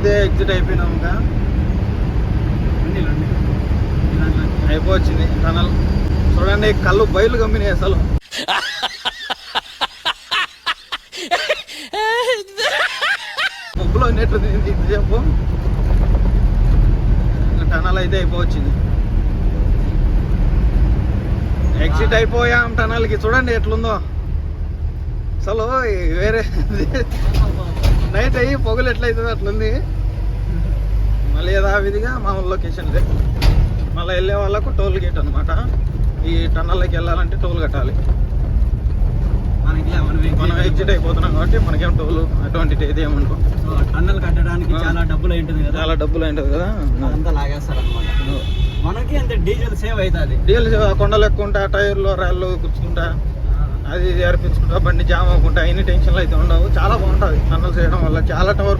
అయితే ఎగ్జిట్ అయిపోయినాం. ఇంకా అయిపోవచ్చింది టనల్. చూడండి కళ్ళు బయలు గమ్మినాయి అసలు. ముగ్గులో నెట్టుంది చెప్పు. టనల్ అయితే అయిపోవచ్చింది. ఎగ్జిట్ అయిపోయాం టనల్కి. చూడండి ఎట్లుందో అసలు. వేరే నైట్ అయ్యి పొగలు ఎట్లయితుంది అట్లుంది. మళ్ళీ యథావిధిగా మామూలు లొకేషన్లే. మళ్ళీ వెళ్ళే వాళ్ళకు టోల్ గేట్ అనమాట. ఈ టన్నల్లోకి వెళ్ళాలంటే టోల్ కట్టాలి. మనం ఎగ్జిట్ అయిపోతున్నాం కాబట్టి మనకేం టోల్ అటువంటి ఇది ఏమంటాం. టన్నల్ కట్టడానికి చాలా డబ్బులు అయింటుంది కదా. చాలా డబ్బులు అయింటుంది కదా. అదంతా లాగేస్తారు అనమాట. మనకి అంతే డీజిల్ సేవ్ అవుతుంది. డీజిల్ కొండలు ఎక్కుంటా, టైర్లో రాళ్ళు కూర్చుకుంటా, అది అర్పించుకుంటా, బండి జామ్ అవ్వకుండా ఎన్ని టెన్షన్లు అయితే ఉండవు. చాలా బాగుంటుంది టన్నల్ చేయడం వల్ల. చాలా వరకు